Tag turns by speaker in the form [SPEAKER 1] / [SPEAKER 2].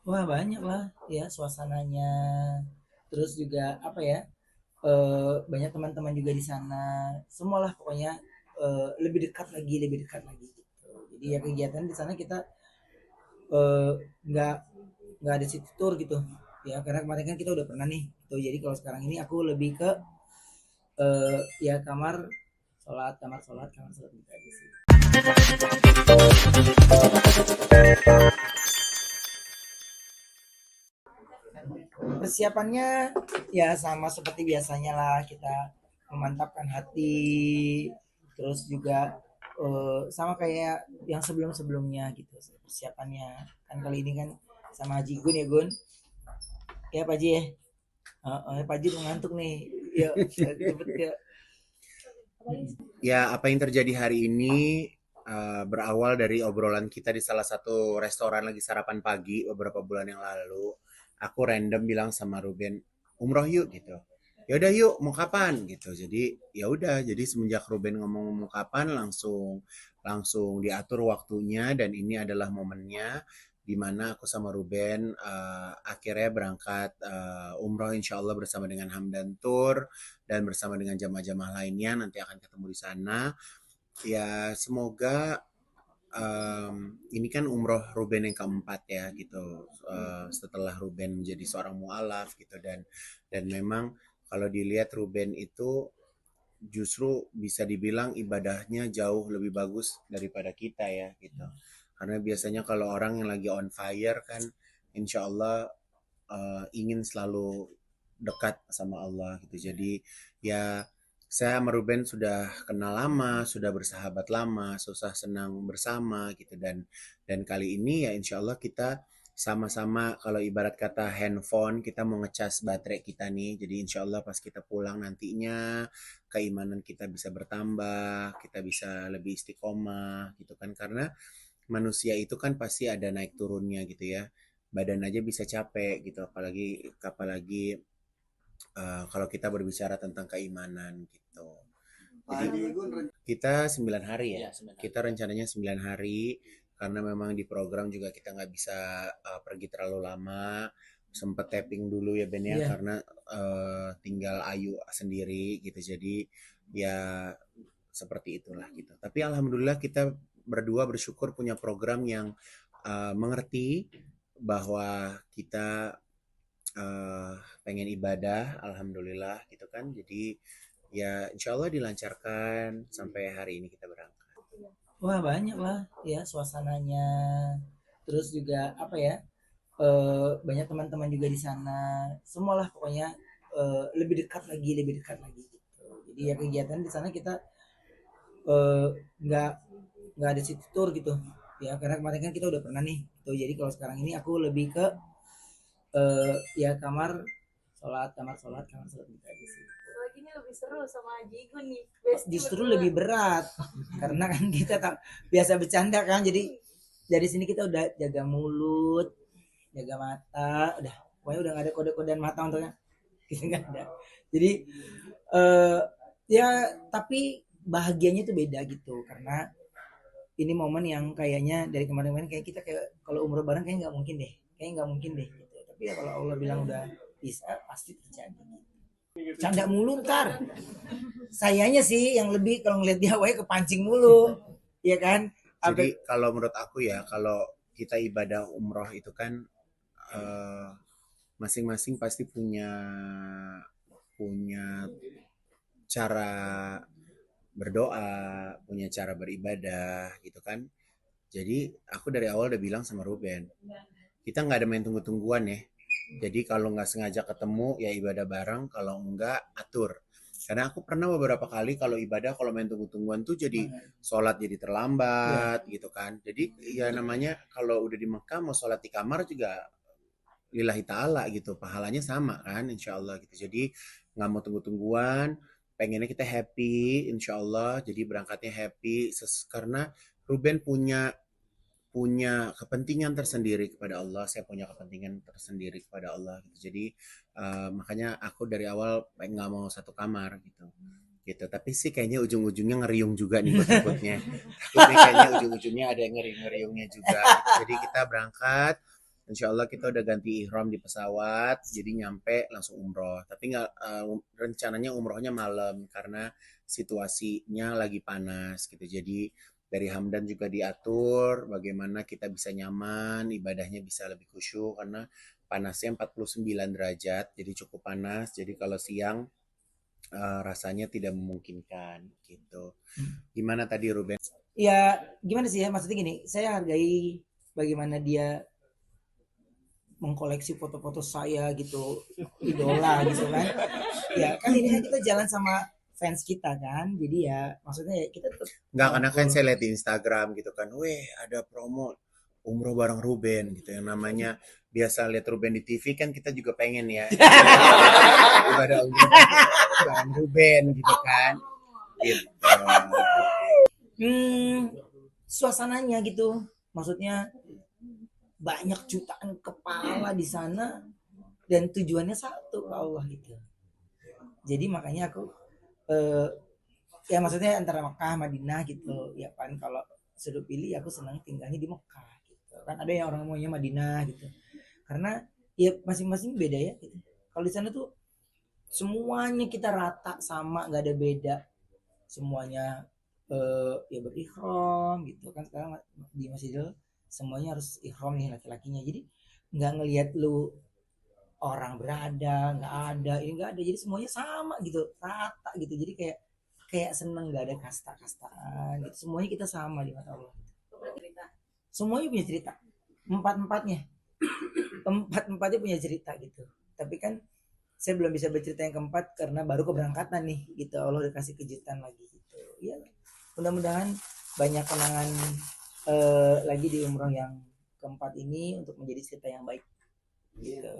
[SPEAKER 1] Wah banyak lah ya suasananya. Terus juga apa ya? Banyak teman-teman juga di sana. Semualah pokoknya lebih dekat lagi gitu. Jadi ya kegiatan di sana kita eh, nggak ada city tour gitu. Ya karena kemarin kan kita udah pernah nih. Tuh jadi kalau sekarang ini aku lebih ke ya kamar sholat gitu aja sih. Persiapannya ya sama seperti biasanya lah, kita memantapkan hati, terus juga sama kayak yang sebelum-sebelumnya gitu persiapannya. Kan kali ini kan sama Haji Gun ya Gun, ya Pak Haji ya. Pak Haji udah ngantuk nih, yuk cepet ya.
[SPEAKER 2] Ya, apa yang terjadi hari ini berawal dari obrolan kita di salah satu restoran lagi sarapan pagi beberapa bulan yang lalu. Aku random bilang sama Ruben, umroh yuk gitu. Ya udah yuk, mau kapan gitu. Jadi ya udah, jadi semenjak Ruben ngomong mau kapan langsung langsung diatur waktunya dan ini adalah momennya di mana aku sama Ruben akhirnya berangkat umroh insya Allah bersama dengan Hamdan Tour dan bersama dengan jamaah-jamaah lainnya nanti akan ketemu di sana. Ya semoga ini kan umroh Ruben yang keempat ya gitu. Setelah Ruben menjadi seorang mualaf gitu dan memang kalau dilihat Ruben itu justru bisa dibilang ibadahnya jauh lebih bagus daripada kita ya gitu. Karena biasanya kalau orang yang lagi on fire kan insya Allah ingin selalu dekat sama Allah gitu. Jadi ya saya sama Ruben sudah kenal lama, sudah bersahabat lama, susah senang bersama gitu dan kali ini ya insya Allah kita sama-sama kalau ibarat kata handphone kita mau ngecas baterai kita nih jadi insya Allah pas kita pulang nantinya keimanan kita bisa bertambah kita bisa lebih istiqomah gitu kan karena manusia itu kan pasti ada naik turunnya gitu ya badan aja bisa capek gitu apalagi apalagi kalau kita berbicara tentang keimanan gitu. Jadi kita 9 hari ya. Kita rencananya 9 hari karena memang di program juga kita nggak bisa pergi terlalu lama. Sempet tapping dulu ya Ben ya
[SPEAKER 1] Iya.
[SPEAKER 2] karena tinggal Ayu sendiri gitu. Jadi ya seperti itulah gitu. Tapi alhamdulillah kita berdua bersyukur punya program yang mengerti bahwa kita eh, pengen ibadah, alhamdulillah gitu kan. Jadi ya insya Allah dilancarkan sampai hari ini kita berangkat.
[SPEAKER 1] Wah banyak lah ya suasananya. Terus juga apa ya? Banyak teman-teman juga di sana. Semualah pokoknya lebih dekat lagi gitu. Jadi ya kegiatan di sana kita eh, nggak ada city tour gitu. Ya karena kemarin kan kita udah pernah nih. Tuh jadi kalau sekarang ini aku lebih ke ya kamar sholat gitu aja sih.
[SPEAKER 3] Lagi ini lebih seru sama Jigun nih. Bestie
[SPEAKER 1] Justru
[SPEAKER 3] berdua.
[SPEAKER 1] lebih berat karena kan kita tak biasa bercanda kan, jadi dari sini kita udah jaga mulut, jaga mata, udah pokoknya udah gak ada kode-kodean mata untuknya, kita nggak ada. Jadi eh ya tapi bahagianya tuh beda gitu karena ini momen yang kayaknya dari kemarin-kemarin kayak kita kayak kalau umroh bareng kayak nggak mungkin deh gitu. Tapi ya kalau Allah bilang udah bisa pasti terjadi. Canda mulu ntar. Sayanya sih yang lebih kalau ngeliat dia wae kepancing mulu, ya kan?
[SPEAKER 2] Jadi
[SPEAKER 1] Apa
[SPEAKER 2] kalau menurut aku ya kalau kita ibadah umroh itu kan masing-masing pasti punya punya cara berdoa, punya cara beribadah gitu kan. Jadi aku dari awal udah bilang sama Ruben, kita nggak ada main tunggu-tungguan ya. Jadi kalau nggak sengaja ketemu ya ibadah bareng, kalau enggak atur. Karena aku pernah beberapa kali kalau ibadah kalau main tunggu-tungguan tuh jadi sholat jadi
[SPEAKER 1] ya
[SPEAKER 2] terlambat gitu kan. Jadi ya namanya kalau udah di Mekah mau sholat di kamar juga lillahi ta'ala gitu. Pahalanya sama kan insya Allah gitu. Jadi nggak mau tunggu-tungguan, pengennya kita happy insya Allah. Jadi berangkatnya happy karena Ruben punya punya kepentingan tersendiri kepada Allah, saya punya kepentingan tersendiri kepada Allah gitu. Jadi makanya aku dari awal nggak mau satu kamar gitu. Gitu. Tapi sih kayaknya ujung-ujungnya ngeriung juga nih ikut-ikutnya. Takut nih kayaknya ujung-ujungnya ada yang ngeriung-ngeriungnya juga. Gitu. Jadi kita berangkat Insya Allah kita udah ganti ihram di pesawat, jadi nyampe langsung umroh. Tapi nggak rencananya umrohnya malam karena situasinya lagi panas gitu. Jadi dari Hamdan juga diatur bagaimana kita bisa nyaman, ibadahnya bisa lebih khusyuk karena panasnya 49 derajat, jadi cukup panas. Jadi kalau siang rasanya tidak memungkinkan gitu. Gimana tadi Ruben?
[SPEAKER 1] Ya gimana sih ya, maksudnya gini, saya hargai bagaimana dia mengkoleksi foto-foto saya gitu, idola gitu kan. Ya kan ini kan kita jalan sama fans kita kan, jadi ya maksudnya ya kita tetap
[SPEAKER 2] Nggak, karena kan
[SPEAKER 1] ngobrol.
[SPEAKER 2] saya lihat di Instagram gitu kan, weh ada promo umroh bareng Ruben gitu, yang namanya biasa lihat Ruben di TV kan kita juga pengen ya ibadah umroh bareng Ruben gitu kan, gitu.
[SPEAKER 1] Suasananya gitu, maksudnya banyak jutaan kepala di sana dan tujuannya satu ke Allah gitu. Jadi makanya aku eh, ya maksudnya antara Mekah Madinah gitu ya, paling kalau suruh pilih aku senang tinggalnya di Mekah gitu kan. Ada yang orang maunya Madinah gitu karena ya masing-masing beda ya gitu. Kalau di sana tuh semuanya kita rata sama, nggak ada beda, semuanya ya berikhram gitu kan. Sekarang di Masjidil semuanya harus ikhram nih laki-lakinya, jadi nggak ngelihat lu orang berada nggak ada, ini nggak ada, jadi semuanya sama gitu, rata gitu. Jadi kayak kayak seneng, nggak ada kasta-kastaan gitu, semuanya kita sama di mata Allah. Semuanya punya cerita, empat-empatnya empat-empatnya punya cerita gitu. Tapi kan saya belum bisa bercerita yang keempat karena baru keberangkatan nih gitu, Allah udah kasih kejutan lagi gitu ya. Mudah-mudahan banyak kenangan lagi di umroh yang keempat ini untuk menjadi cerita yang baik gitu.